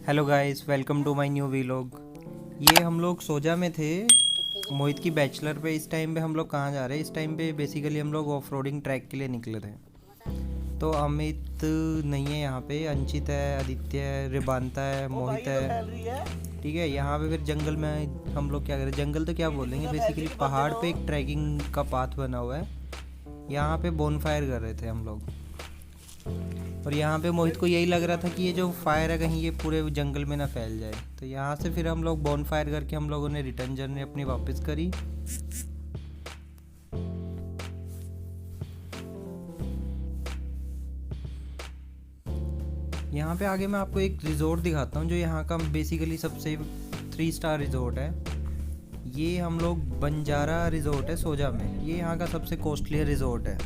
Hello guys, welcome to my new vlog. ये हम लोग सोजा में थे, मोहित की बैचलर पे। इस टाइम पे हम लोग कहाँ जा रहे हैं? इस टाइम पे बेसिकली हम लोग ऑफ रोडिंग ट्रैक के लिए निकले थे। तो अमित नहीं है यहाँ पे, अंचित है, आदित्य है, रिबांता है, मोहित है। ठीक है, यहाँ पे फिर जंगल में हम लोग क्या करें, जंगल तो क्या बोलेंगे, बेसिकली पहाड़ पे एक ट्रैकिंग का पाथ बना हुआ है। यहाँ पे बोनफायर कर रहे थे हम लोग। और यहाँ पे मोहित को यही लग रहा था कि ये जो फायर है कहीं ये पूरे जंगल में ना फैल जाए। तो यहाँ से फिर हम लोग बॉन फायर करके हम लोगों ने रिटर्न जर्नी अपनी वापस करी। यहाँ पे आगे मैं आपको एक रिजॉर्ट दिखाता हूँ जो यहाँ का बेसिकली सबसे 3 स्टार रिजॉर्ट है। ये हम लोग बंजारा रिजॉर्ट है सोजा में। ये यहाँ का सबसे कॉस्टली रिजॉर्ट है।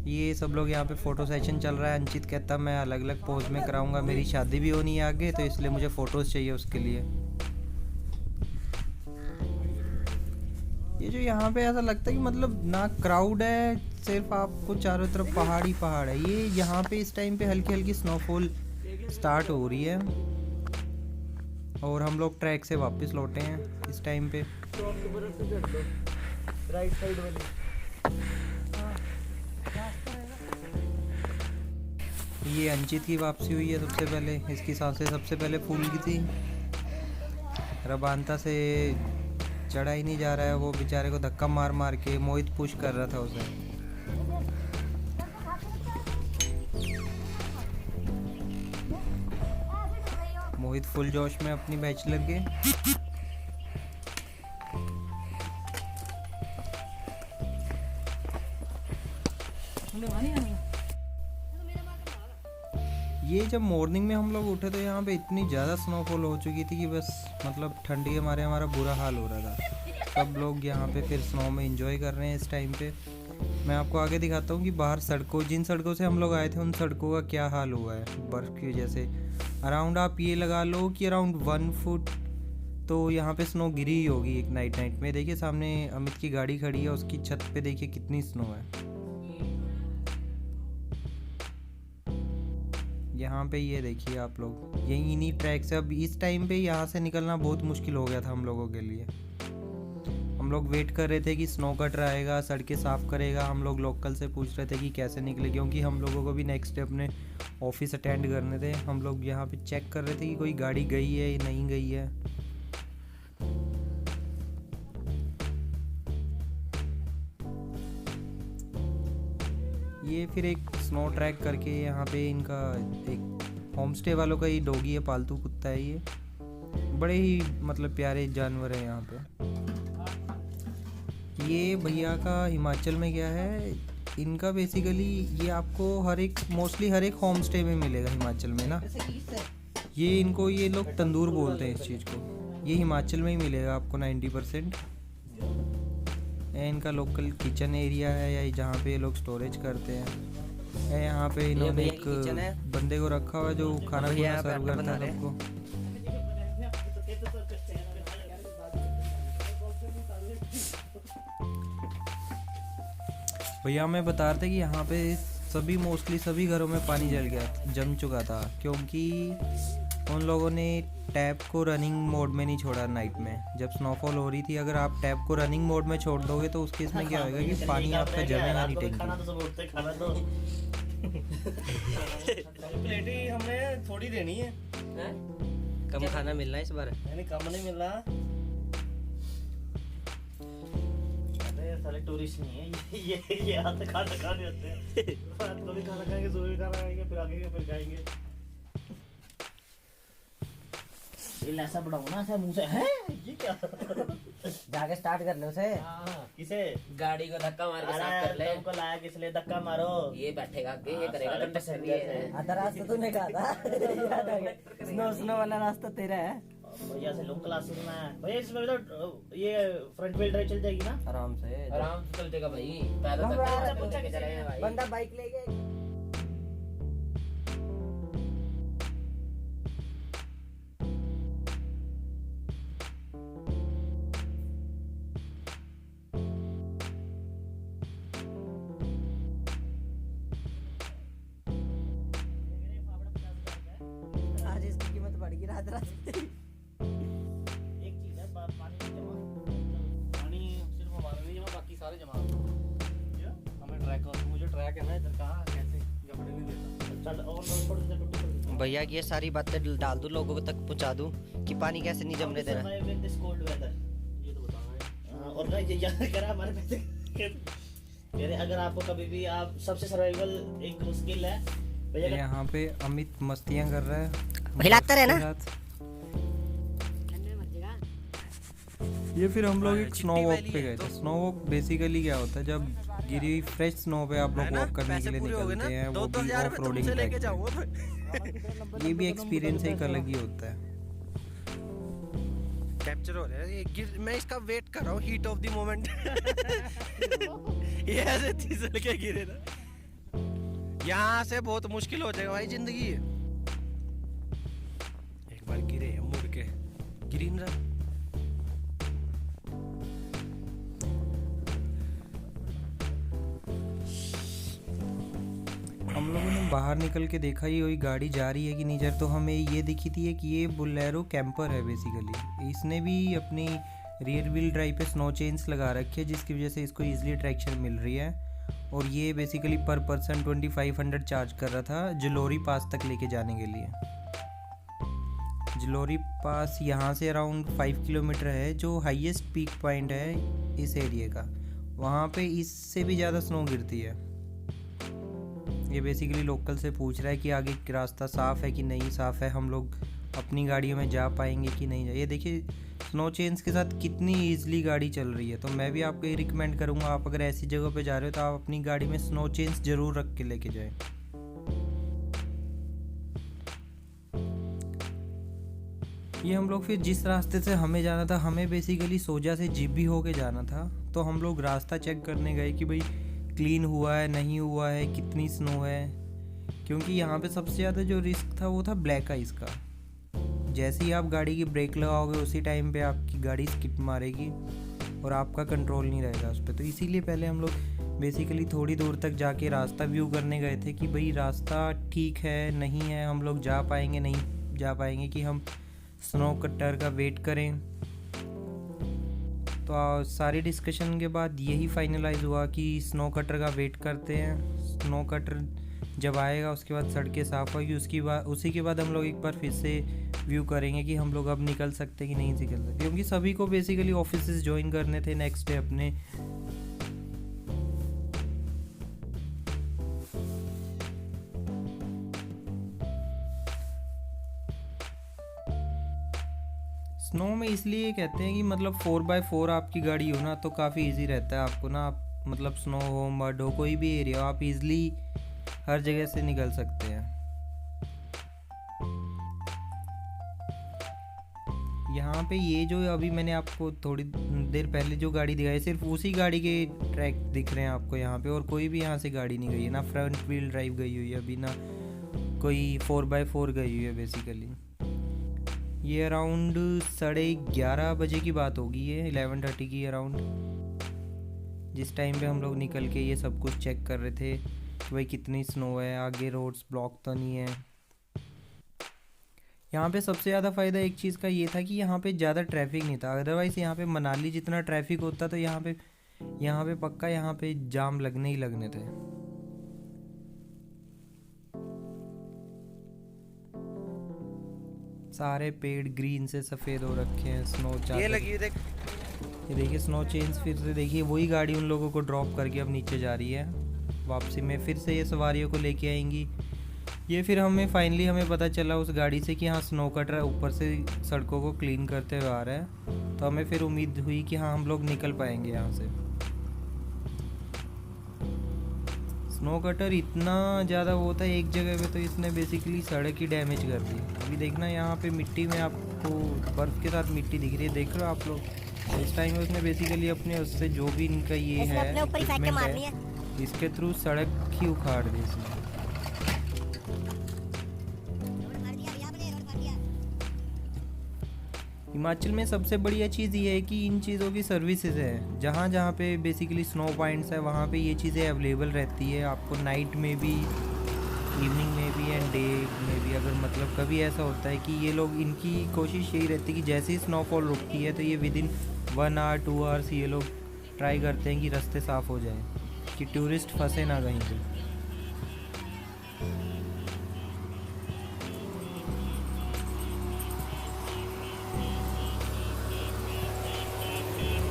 ये सब लोग यहाँ पे फ़ोटो सेशन चल रहा है। अंचित कहता मैं अलग अलग पोज में कराऊंगा, मेरी शादी भी होनी है आगे, तो इसलिए मुझे फ़ोटोज़ चाहिए उसके लिए। ये जो यहाँ पे ऐसा लगता है कि मतलब ना क्राउड है, सिर्फ आपको चारों तरफ पहाड़ ही पहाड़ है। ये यहाँ पे इस टाइम पे हल्की हल्की स्नोफॉल स्टार्ट हो रही है और हम लोग ट्रैक से वापस लौटे हैं इस टाइम पे। राइट साइड वाली ये अंचित की वापसी हुई है सबसे पहले। इसकी सांसें सबसे पहले फूल की थी। रबांता से चढ़ा ही नहीं जा रहा है, वो बेचारे को धक्का मार मार के मोहित पुश कर रहा था उसे। मोहित फुल जोश में अपनी बैचलर के। ये जब मॉर्निंग में हम लोग उठे तो यहाँ पे इतनी ज़्यादा स्नोफॉल हो चुकी थी कि बस मतलब ठंडी के मारे हमारा बुरा हाल हो रहा था। सब लोग यहाँ पे फिर स्नो में एंजॉय कर रहे हैं इस टाइम पे। मैं आपको आगे दिखाता हूँ कि बाहर सड़कों, जिन सड़कों से हम लोग आए थे उन सड़कों का क्या हाल हुआ है बर्फ़ की वजह से। अराउंड आप ये लगा लो कि अराउंड 1 फुट तो यहाँ पे स्नो गिरी ही होगी एक नाइट में। देखिए सामने अमित की गाड़ी खड़ी है, उसकी छत पे देखिए कितनी स्नो है। यहाँ पे ये देखिए आप लोग, यही इन्हीं ट्रैक से अब इस टाइम पे यहाँ से निकलना बहुत मुश्किल हो गया था हम लोगों के लिए। हम लोग वेट कर रहे थे कि स्नो कटर आएगा, सड़कें साफ़ करेगा। हम लोग लोकल से पूछ रहे थे कि कैसे निकले, क्योंकि हम लोगों को भी नेक्स्ट डे अपने ऑफिस अटेंड करने थे। हम लोग यहाँ पे चेक कर रहे थे कि कोई गाड़ी गई है या नहीं गई है। ये फिर एक स्नो ट्रैक करके यहाँ पे इनका एक होम स्टे वालों का ही डॉगी है, पालतू कुत्ता है ये। बड़े ही मतलब प्यारे जानवर है यहाँ पे। ये भैया का हिमाचल में क्या है, इनका बेसिकली ये आपको मोस्टली हर एक होम स्टे में मिलेगा हिमाचल में ना। ये इनको ये लोग तंदूर बोलते हैं इस चीज़ को। ये हिमाचल में ही मिलेगा आपको 90%। इनका लोकल किचन एरिया है या जहाँ पे ये लोग स्टोरेज करते हैं। यहाँ पे इन्होंने एक बंदे को रखा हुआ है जो खाना पीना सर्व करता है सबको। भैया हमें बता रहे थे कि यहाँ पे मोस्टली सभी घरों में पानी जम चुका था, क्योंकि उन लोगों ने टैप को रनिंग मोड में नहीं छोड़ा नाइट में जब स्नोफॉल हो रही थी। अगर आप टैप को रनिंग मोड में छोड़ दोगे तो उस केस में क्या होगा कि पानी आपका जमेगा नहीं टैंक प्लेट हमें थोड़ी देनी है। कम खाना मिल रहा है इस बार, यानी कम नहीं मिल रहा। अरे साले टूरिस्ट नहीं है ये हाथ खाना खाने होते हैं। रात को भी खाना खाएंगे, सुबह भी खाना खाएंगे, फिर आगे फिर खाएंगे। ऐसा बढ़ाओ ना, ऐसा मुंह से है ये क्या? जाके स्टार्ट कर ले उसे। किसे? गाड़ी को धक्का मार के साफ कर ले। तुमको लाया किस लिए? धक्का मारो। ये बैठेगा आगे, ये करेगा कंडक्टर भी है। आधा रास्ता तूने कहा था। याद आ गया। स्नो वाला रास्ता तेरा है। भैया से लोग क्लासेस में है भैया। इसमें तो ये फ्रंट व्हील ड्राइव चल जाएगी ना आराम से चल जाएगा भाई। पैदल चलेगा भाई। बंदा बाइक ले गया। एक चीज है पानी नहीं जमा, पानी सिर्फ हमारा नहीं जमा, बाकी सारे जमा हमें ट्रैक कर, मुझे ट्रैक है ना इधर कहाँ कैसे जमने नहीं देता। चल और छोड़ दे टुट्टी भैया ये सारी बातें डाल दूं लोगों तक पहुंचा दूं कि पानी कैसे नहीं जमने देना। दिस कोल्ड वेदर, ये तो बताना है। और ना ये याद करा हमारे पैसे कह रहे अगर आपको कभी भी आप सबसे सर्वाइवल एक स्किल है भैया। यहाँ पे अमित मस्तियाँ कर रहा है, हिलाता रहे ना। ये फिर हम लोग एक स्नो वॉक पे गए थे। स्नो वॉक बेसिकली क्या होता है, जब गिरी हुई फ्रेश स्नो पे आप लोग वॉक करने के लिए निकलते हैं, वो भी ऑफ रोडिंग ट्रैक पे। ये भी एक्सपीरियंस एक अलग ही होता है। कैप्चर हो रहा है ये, मैं इसका वेट कर रहा हूँ, हीट ऑफ द मोमेंट। ये ऐसे फिसल के गिरे ना, यहाँ से बहुत मुश्किल हो जाएगा भाई जिंदगी। एक बार गिरे मुड़ के गिरी ना। हम लोगों ने बाहर निकल के देखा ये कोई गाड़ी जा रही है कि नहीं जा रही, तो हमें ये दिखी थी कि ये बोलेरो कैंपर है बेसिकली। इसने भी अपनी रियर व्हील ड्राइव पे स्नो चेन्स लगा रखी है, जिसकी वजह से इसको इजीली ट्रैक्शन मिल रही है। और ये बेसिकली पर पर्सन 2500 चार्ज कर रहा था जलोरी पास तक लेके जाने के लिए। जलोरी पास यहाँ से अराउंड 5 किलोमीटर है, जो हाईएस्ट पीक पॉइंट है इस एरिया का। वहाँ पे इससे भी ज़्यादा स्नो गिरती है। ये बेसिकली लोकल से पूछ रहा है कि आगे रास्ता साफ़ है कि नहीं साफ़ है, हम लोग अपनी गाड़ियों में जा पाएंगे कि नहीं। ये देखिए स्नो चेन्स के साथ कितनी ईजिली गाड़ी चल रही है। तो मैं भी आपको ये रिकमेंड करूँगा, आप अगर ऐसी जगह पे जा रहे हो तो आप अपनी गाड़ी में स्नो चेन्स ज़रूर रख के लेके जाएं। ये हम लोग फिर जिस रास्ते से हमें जाना था, हमें बेसिकली सोजा से जीबी होके जाना था। तो हम लोग रास्ता चेक करने गए कि भाई क्लीन हुआ है नहीं हुआ है, कितनी स्नो है, क्योंकि यहाँ पे सबसे ज़्यादा जो रिस्क था वो था ब्लैक आइस का। जैसे ही आप गाड़ी की ब्रेक लगाओगे उसी टाइम पे आपकी गाड़ी स्किप मारेगी और आपका कंट्रोल नहीं रहेगा उस पर। तो इसीलिए पहले हम लोग बेसिकली थोड़ी दूर तक जाके रास्ता व्यू करने गए थे कि भाई रास्ता ठीक है नहीं है, हम लोग जा पाएंगे नहीं जा पाएंगे, कि हम स्नो कटर का वेट करें। तो सारी डिस्कशन के बाद यही फाइनलाइज हुआ कि स्नो कटर का वेट करते हैं। स्नो कटर जब आएगा उसके बाद सड़कें साफ़ होगी, उसी के बाद हम लोग एक बार फिर से व्यू करेंगे कि हम लोग अब निकल सकते कि नहीं निकल सकते, क्योंकि सभी को बेसिकली ऑफिसेज ज्वाइन करने थे नेक्स्ट डे अपने। स्नो में इसलिए कहते हैं कि मतलब 4x4 आपकी गाड़ी हो ना तो काफ़ी इजी रहता है आपको ना, आप मतलब स्नो हो मड हो कोई भी एरिया हो, आप इजीली हर जगह से निकल सकते हैं। यहाँ पे ये जो अभी मैंने आपको थोड़ी देर पहले जो गाड़ी दिखाई, सिर्फ उसी गाड़ी के ट्रैक दिख रहे हैं आपको यहाँ पे, और कोई भी यहाँ से गाड़ी नहीं गई है, ना फ्रंट व्हील ड्राइव गई हुई है अभी, ना कोई 4x4 गई हुई है बेसिकली। ये अराउंड 11:30 बजे की बात होगी, ये 11:30 की अराउंड, जिस टाइम पे हम लोग निकल के ये सब कुछ चेक कर रहे थे कि भाई कितनी स्नो है, आगे रोड्स ब्लॉक तो नहीं है। यहाँ पे सबसे ज़्यादा फ़ायदा एक चीज़ का ये था कि यहाँ पे ज़्यादा ट्रैफिक नहीं था। अदरवाइज़ यहाँ पे मनाली जितना ट्रैफिक होता तो यहाँ पे पक्का यहाँ पे जाम लगने ही लगने थे। सारे पेड़ ग्रीन से सफ़ेद हो रखे हैं, स्नो ये लगी देख, ये देखिए स्नो चेन्स। फिर से देखिए वही गाड़ी उन लोगों को ड्रॉप करके अब नीचे जा रही है। वापसी में फिर से ये सवारियों को लेके आएंगी। ये फिर हमें पता चला उस गाड़ी से कि हाँ स्नो कटर ऊपर से सड़कों को क्लीन करते हुए आ रहा है। तो हमें फिर उम्मीद हुई कि हाँ हम लोग निकल पाएंगे यहाँ से। स्नो कटर इतना ज़्यादा वो था एक जगह पे, तो इसने बेसिकली सड़क ही डैमेज कर दी। अभी देखना यहाँ पे मिट्टी में आपको बर्फ़ के साथ मिट्टी दिख रही है, देख रहे हो आप लोग। इस टाइम में उसने बेसिकली अपने उससे जो भी इनका ये है इक्विपमेंट है, इसके थ्रू सड़क ही उखाड़ दी इसने। हिमाचल में सबसे बढ़िया चीज़ ये है कि इन चीज़ों की सर्विसेज है। जहाँ जहाँ पे बेसिकली स्नो पॉइंट्स है वहाँ पे ये चीज़ें अवेलेबल रहती है आपको, नाइट में भी, इवनिंग में भी एंड डे में भी। अगर मतलब मतलब कभी ऐसा होता है कि ये लोग, इनकी कोशिश यही रहती है कि जैसे ही स्नोफॉल रुकती है तो ये विद इन 1 आवर 2 आवर्स ये लोग ट्राई करते हैं कि रास्ते साफ़ हो जाए, कि टूरिस्ट फंसे ना कहीं पे।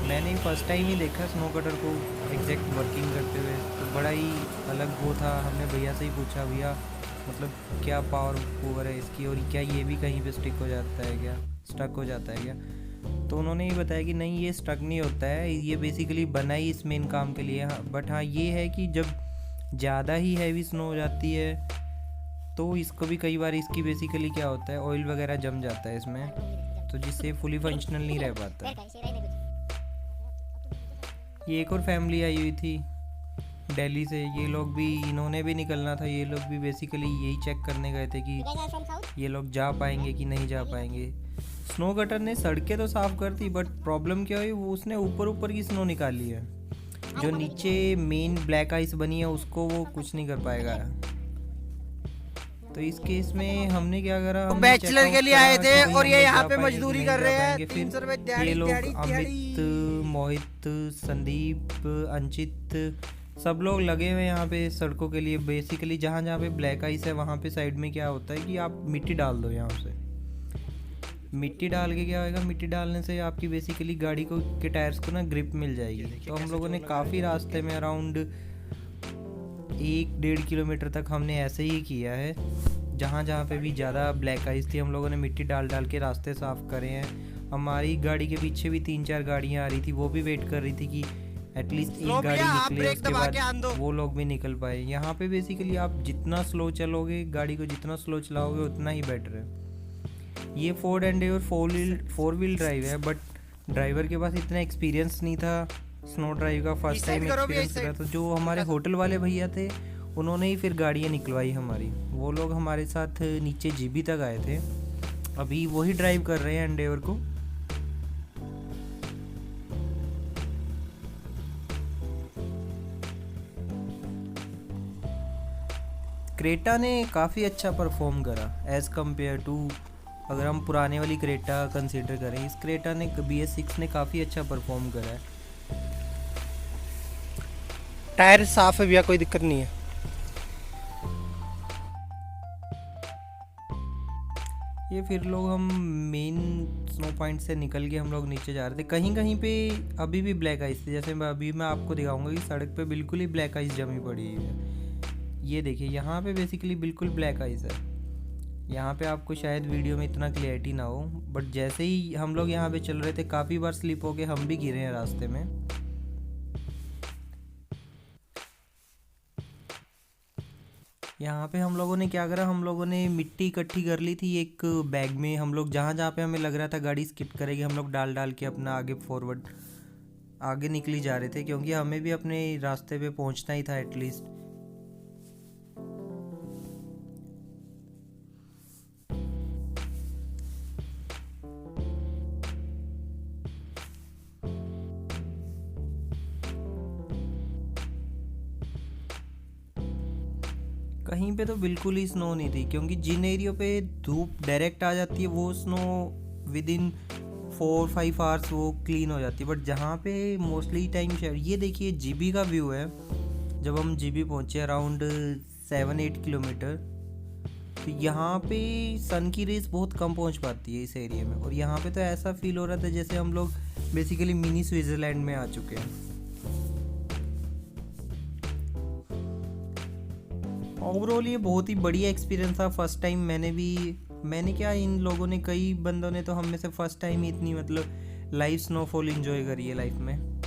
मैंने फर्स्ट टाइम ही देखा स्नो कटर को एग्जैक्ट वर्किंग करते हुए, तो बड़ा ही अलग वो था। हमने भैया से ही पूछा, भैया मतलब क्या पावर है इसकी, और क्या ये भी कहीं पे स्टिक हो जाता है क्या, स्टक हो जाता है क्या? तो उन्होंने ये बताया कि नहीं, ये स्टक नहीं होता है, ये बेसिकली बना ही इस मेन काम के लिए। बट हाँ ये है कि जब ज़्यादा ही हैवी स्नो हो जाती है तो इसको भी कई बार, इसकी बेसिकली क्या होता है, ऑयल वगैरह जम जाता है इसमें, तो जिससे फुली फंक्शनल नहीं रह पाता। ये एक और फैमिली आई हुई थी दिल्ली से, ये लोग भी, इन्होंने भी निकलना था। ये लोग भी बेसिकली यही चेक करने गए थे कि ये लोग जा पाएंगे कि नहीं जा पाएंगे। स्नो कटर ने सड़कें तो साफ़ कर दी, बट प्रॉब्लम क्या हुई, वो उसने ऊपर की स्नो निकाली है, जो नीचे मेन ब्लैक आइस बनी है उसको वो कुछ नहीं कर पाएगा। तो इस केस में हमने क्या करा, हमने बैचलर के लिए आए थे कि और ये हम यहाँ जा पे पाएंगे कि मजदूरी नहीं कर जा रहे हैं। पाएंगे। 300 रुपए फिर दिहाड़ी, ये लोग दिहाड़ी, अमित, मोहित, संदीप, अंचित, सब लोग लगे हुए यहाँ पे सड़कों के लिए। बेसिकली जहाँ जहाँ पे ब्लैक आइस है वहाँ पे साइड में क्या होता है कि आप मिट्टी डाल दो। यहाँ से मिट्टी डाल के क्या होगा, मिट्टी डालने से आपकी बेसिकली गाड़ी को के टायर्स को ना ग्रिप मिल जाएगी। तो हम लोगों ने काफ़ी रास्ते में अराउंड 1-1.5 किलोमीटर तक हमने ऐसे ही किया है। जहाँ जहाँ पे भी ज़्यादा ब्लैक आइस थी हम लोगों ने मिट्टी डाल डाल के रास्ते साफ़ करे हैं। हमारी गाड़ी के पीछे भी 3-4 गाड़ियाँ आ रही थी, वो भी वेट कर रही थी कि एटलीस्ट एक गाड़ी निकले, उसके बाद वो लोग भी निकल पाए। यहाँ पे बेसिकली आप जितना स्लो चलोगे, गाड़ी को जितना स्लो चलाओगे उतना ही बेटर है। ये फोर्ड एंडेवर 4 व्हील ड्राइव है, बट ड्राइवर के पास इतना एक्सपीरियंस नहीं था स्नो ड्राइव का, फर्स्ट टाइम एक्सपीरियंस था। तो जो हमारे होटल वाले भैया थे उन्होंने ही फिर गाड़ियाँ निकलवाई हमारी। वो लोग हमारे साथ नीचे जीबी तक आए थे, अभी वही ड्राइव कर रहे हैं एंडेवर को। क्रेटा ने काफ़ी अच्छा परफॉर्म करा एज़ कम्पेयर टू, अगर हम पुराने वाली क्रेटा कंसीडर करें, इस क्रेटा ने BS6 ने काफ़ी अच्छा परफॉर्म करा है। टायर साफ है भैया, कोई दिक्कत नहीं है। ये फिर लोग हम मेन स्नो पॉइंट से निकल के हम लोग नीचे जा रहे थे। कहीं कहीं पे अभी भी ब्लैक आइस थी, जैसे मैं आपको दिखाऊंगा कि सड़क पे बिल्कुल ही ब्लैक आइस जमी पड़ी है। ये देखिए यहाँ पे बेसिकली बिल्कुल ब्लैक आइस है। यहाँ पे आपको शायद वीडियो में इतना क्लियरिटी ना हो, बट जैसे ही हम लोग यहाँ पे चल रहे थे काफ़ी बार स्लिप होके हम भी गिरे हैं रास्ते में। यहाँ पे हम लोगों ने क्या करा, हम लोगों ने मिट्टी इकट्ठी कर ली थी एक बैग में। हम लोग जहाँ जहाँ पे हमें लग रहा था गाड़ी स्किप करेगी, हम लोग डाल डाल के अपना आगे फॉरवर्ड आगे निकली जा रहे थे, क्योंकि हमें भी अपने रास्ते पे पहुँचना ही था एटलीस्ट। कहीं पे तो बिल्कुल ही स्नो नहीं थी, क्योंकि जिन एरियो पे धूप डायरेक्ट आ जाती है वो स्नो विद इन 4-5 आवर्स वो क्लीन हो जाती है। बट जहाँ पे मोस्टली टाइम, ये देखिए जीबी का व्यू है। जब हम जीबी पहुँचे अराउंड 7-8 किलोमीटर, तो यहाँ पे सन की रेस बहुत कम पहुँच पाती है इस एरिया में, और यहाँ पे तो ऐसा फील हो रहा था जैसे हम लोग बेसिकली मिनी स्विट्ज़रलैंड में आ चुके हैं। ओवरऑल ये बहुत ही बढ़िया एक्सपीरियंस था। फर्स्ट टाइम मैंने क्या, इन लोगों ने, कई बंदों ने तो हम में से फर्स्ट टाइम ही इतनी मतलब लाइव स्नोफॉल एंजॉय करी है लाइफ में।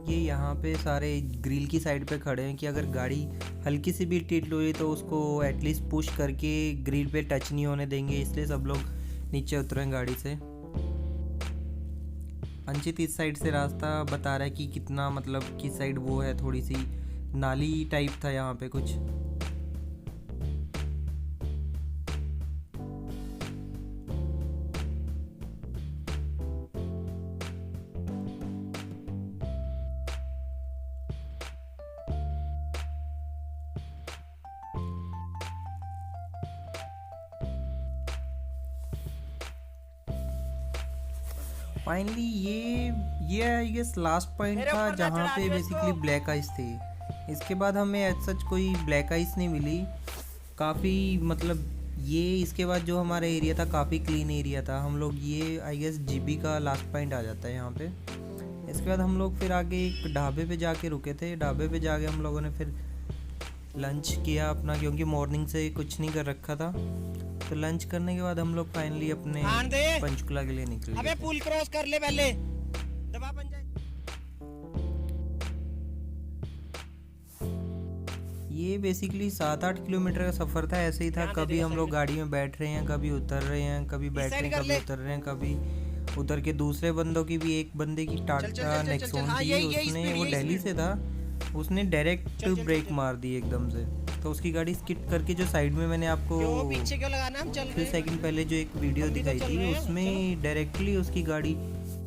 ये यहाँ पे सारे ग्रिल की साइड पे खड़े हैं कि अगर गाड़ी हल्की सी भी टिल्ट हुई तो उसको एटलीस्ट पुश करके ग्रिल पे टच नहीं होने देंगे, इसलिए सब लोग नीचे उतरे हैं गाड़ी से। अंचित इस साइड से रास्ता बता रहा है कि कितना, मतलब किस साइड वो है, थोड़ी सी नाली टाइप था यहाँ पे कुछ। फाइनली ये आई गेस लास्ट पॉइंट था जहाँ पे बेसिकली ब्लैक आइस थे। इसके बाद हमें एज सच कोई ब्लैक आइस नहीं मिली। काफ़ी मतलब ये इसके बाद जो हमारा एरिया था काफ़ी क्लीन एरिया था। हम लोग ये आई गेस जीबी का लास्ट पॉइंट आ जाता है यहाँ पे। इसके बाद हम लोग फिर आगे एक ढाबे पे जाके रुके थे। ढाबे पे जाके हम लोगों ने फिर लंच किया अपना, क्योंकि मॉर्निंग से कुछ नहीं कर रखा था। तो लंच करने के बाद हम लोग फाइनली अपने पंचकुला के लिए निकल गए। अबे पुल क्रॉस कर ले पहले, दबा बन जाए। ये बेसिकली 7-8 किलोमीटर का सफ़र था। ऐसे ही था, कभी हम लोग गाड़ी में बैठ रहे हैं, कभी उतर रहे हैं, कभी बैठ रहे हैं, कभी उतर रहे हैं, कभी उतर के दूसरे बंदों की भी, एक बंदे की टाटा नेक्सॉन थी, उसने वो दिल्ली से था, उसने डायरेक्ट ब्रेक मार दी एकदम से। तो उसकी गाड़ी स्किट करके जो साइड में मैंने आपको पीछे क्यों लगाना, हम चल रहे 3 सेकंड पहले जो एक वीडियो दिखाई थी उसमें डायरेक्टली उसकी गाड़ी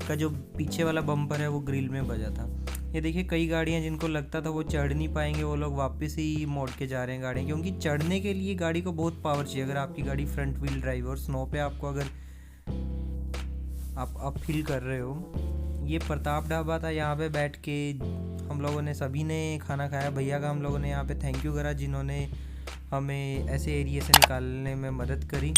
का जो पीछे वाला बम्पर है वो ग्रिल में बजा था। ये देखिए कई गाड़ियाँ जिनको लगता था वो चढ़ नहीं पाएंगे, वो लोग वापस ही मोड़ के जा रहे हैं गाड़ी, क्योंकि चढ़ने के लिए गाड़ी को बहुत पावर चाहिए। अगर आपकी गाड़ी फ्रंट व्हील ड्राइव और स्नो पे आपको अगर आप अप हिल कर रहे हो। ये प्रताप ढाबा था, यहाँ पे बैठ के हम लोगों ने सभी ने खाना खाया। भैया का हम लोगों ने यहाँ पे थैंक यू करा जिन्होंने हमें ऐसे एरिया से निकालने में मदद करी।